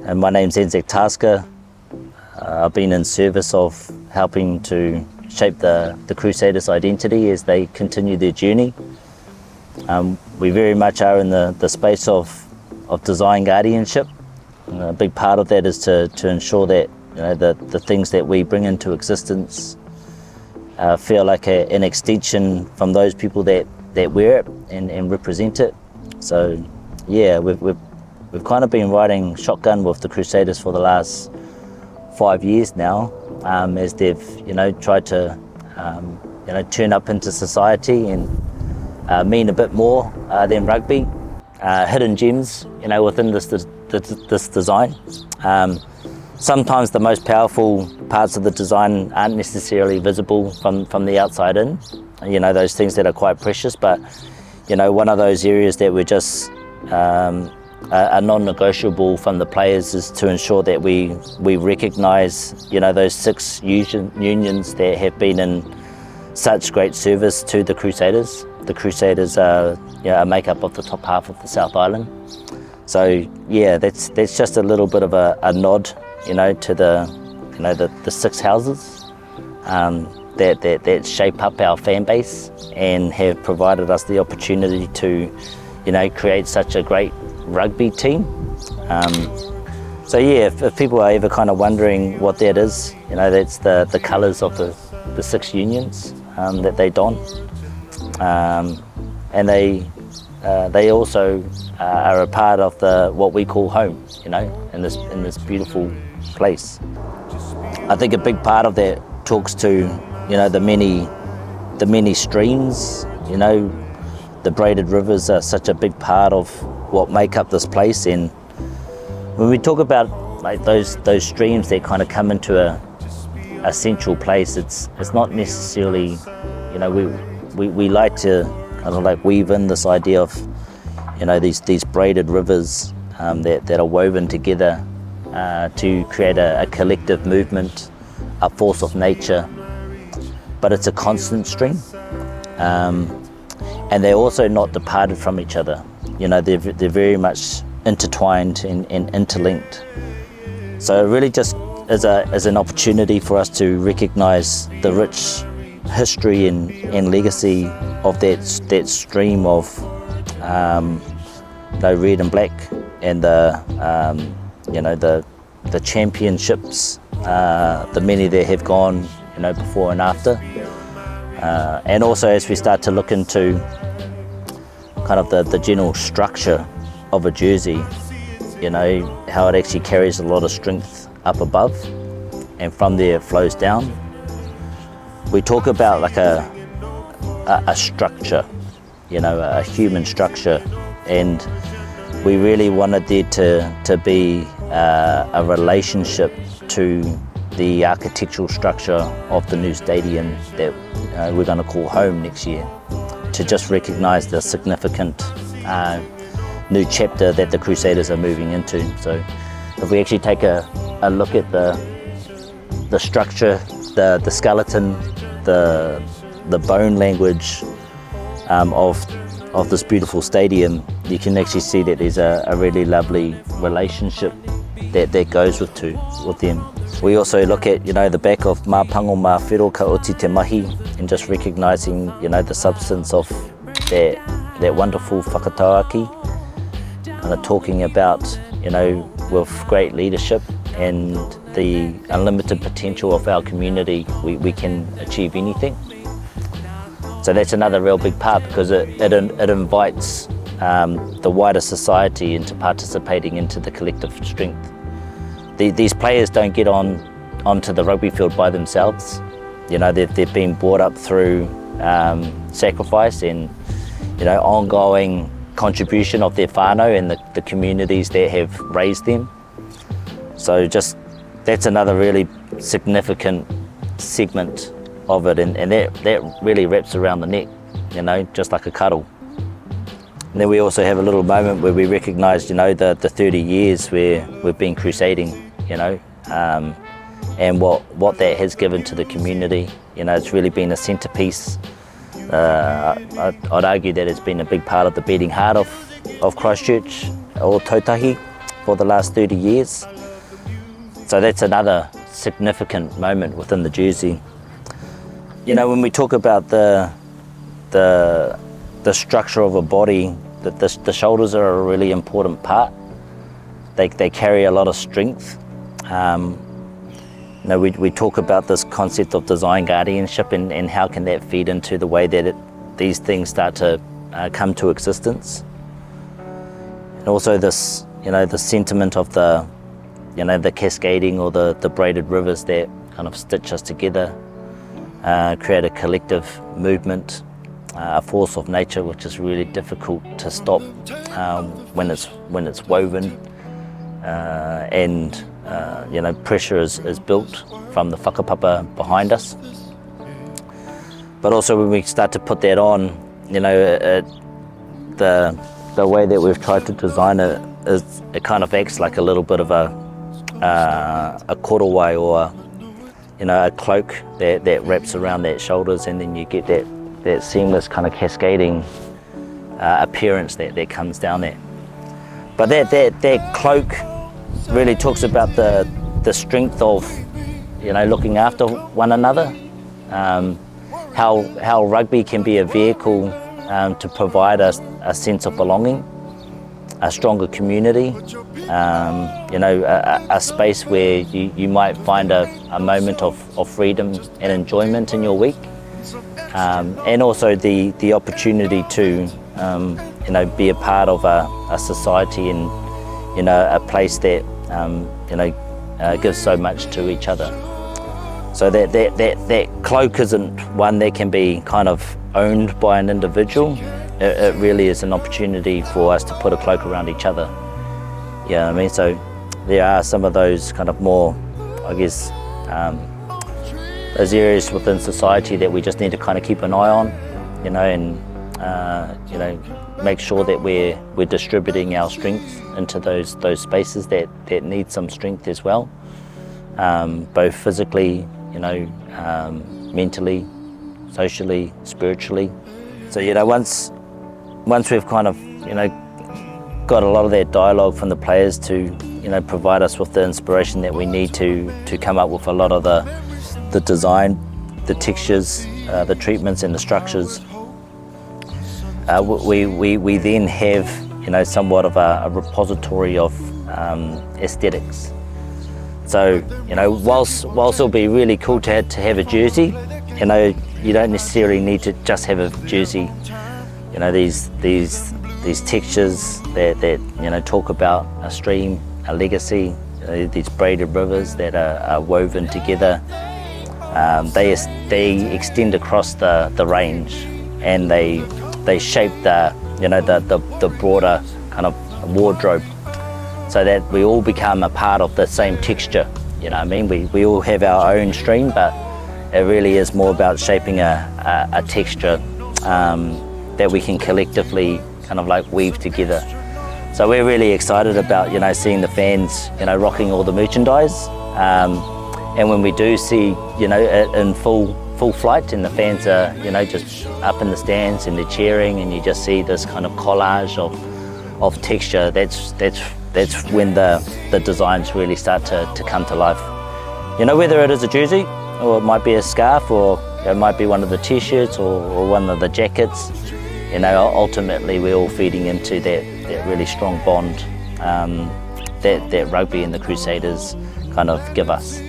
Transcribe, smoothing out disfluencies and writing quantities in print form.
and my name's Anzac Tasker. I've been in service of helping to shape the Crusaders' identity as they continue their journey. We very much are in the space of design guardianship. A big part of that is to ensure that the things that we bring into existence feel like an extension from those people that wear it and represent it. So yeah, we've kind of been riding shotgun with the Crusaders for the last 5 years now, as they've tried to turn up into society and mean a bit more than rugby. Hidden gems, within this design. Sometimes the most powerful parts of the design aren't necessarily visible from the outside in. Those things that are quite precious, but one of those areas that we're just are non-negotiable from the players is to ensure that we recognise those 6 unions that have been in such great service to the Crusaders. The Crusaders are a make-up of the top half of the South Island. So yeah, that's just a little bit of a nod, to the 6 houses that shape up our fan base and have provided us the opportunity to, create such a great rugby team. So yeah, if people are ever kind of wondering what that is, that's the colours of the 6 unions that they don. And they also are a part of what we call home, in this beautiful place. I think a big part of that talks to the many streams. The braided rivers are such a big part of what make up this place, and when we talk about like those streams that kind of come into a central place, it's not necessarily, we like to kind of like weave in this idea of these braided rivers that are woven together to create a collective movement, a force of nature, but it's a constant stream, and they're also not departed from each other. They're very much intertwined and interlinked. So it really just is an opportunity for us to recognise the rich history and legacy of that stream of red and black, and the championships, the many that have gone before and after, and also as we start to look into kind of the general structure of a jersey, how it actually carries a lot of strength up above and from there it flows down. We talk about like a structure, a human structure, and we really wanted there to be a relationship to the architectural structure of the new stadium that we're going to call home next year, to just recognise the significant new chapter that the Crusaders are moving into. So if we actually take a look at the structure, the skeleton, the bone language of this beautiful stadium, you can actually see that there's a really lovely relationship that goes with them. We also look at the back of Mā Pango Mā Whiro Ka Oti Te Mahi, and just recognising the substance of that wonderful whakatauaki, kind of talking about with great leadership and the unlimited potential of our community, we can achieve anything. So that's another real big part, because it invites the wider society into participating into the collective strength. These players don't get onto the rugby field by themselves. They've been brought up through sacrifice and ongoing contribution of their whānau and the communities that have raised them. So just that's another really significant segment of it, and that really wraps around the neck, just like a cuddle. And then we also have a little moment where we recognise, the 30 years where we've been crusading, and what that has given to the community. It's really been a centrepiece. I'd argue that it's been a big part of the beating heart of Christchurch or Tautahi for the last 30 years. So that's another significant moment within the jersey. You know, when we talk about the structure of a body, the shoulders are a really important part. They carry a lot of strength. You know, we talk about this concept of design guardianship and how can that feed into the way that these things start to come to existence. And also this, you know, the sentiment of the, you know, the cascading or the braided rivers that kind of stitch us together, create a collective movement, a force of nature which is really difficult to stop when it's woven, and you know, pressure is built from the whakapapa behind us. But also when we start to put that on, you know, the way that we've tried to design it is it kind of acts like a little bit of a korowai, or you know, a cloak that wraps around that shoulders, and then you get that seamless kind of cascading appearance that comes down there. But that cloak really talks about the strength of, you know, looking after one another, how rugby can be a vehicle to provide us a sense of belonging, a stronger community, you know, a space where you might find a moment of freedom and enjoyment in your week, and also the opportunity to you know, be a part of a society and, you know, a place that you know, gives so much to each other. So that cloak isn't one that can be kind of owned by an individual. It really is an opportunity for us to put a cloak around each other. You know what I mean? So there are some of those kind of more, I guess, those areas within society that we just need to kind of keep an eye on, you know, and you know, make sure that we're distributing our strength into those spaces that need some strength as well, both physically, you know, mentally, socially, spiritually. So, you know, once we've kind of, you know, got a lot of that dialogue from the players to, you know, provide us with the inspiration that we need to come up with a lot of the design, the textures, the treatments and the structures, we then have, you know, somewhat of a repository of aesthetics. So, you know, whilst it'll be really cool to have a jersey, you know, you don't necessarily need to just have a jersey. You know, these textures that you know, talk about a stream, a legacy, these braided rivers that are woven together. They extend across the range, and they shape the, you know, the broader kind of wardrobe, so that we all become a part of the same texture. You know what I mean? We all have our own stream, but it really is more about shaping a texture that we can collectively kind of like weave together. So we're really excited about, you know, seeing the fans, you know, rocking all the merchandise, and when we do see, you know, it in full flight, and the fans are, you know, just up in the stands and they're cheering, and you just see this kind of collage of texture. That's when the designs really start to come to life. You know, whether it is a jersey, or it might be a scarf, or it might be one of the t-shirts, or one of the jackets. You know, ultimately we're all feeding into that really strong bond that rugby and the Crusaders kind of give us.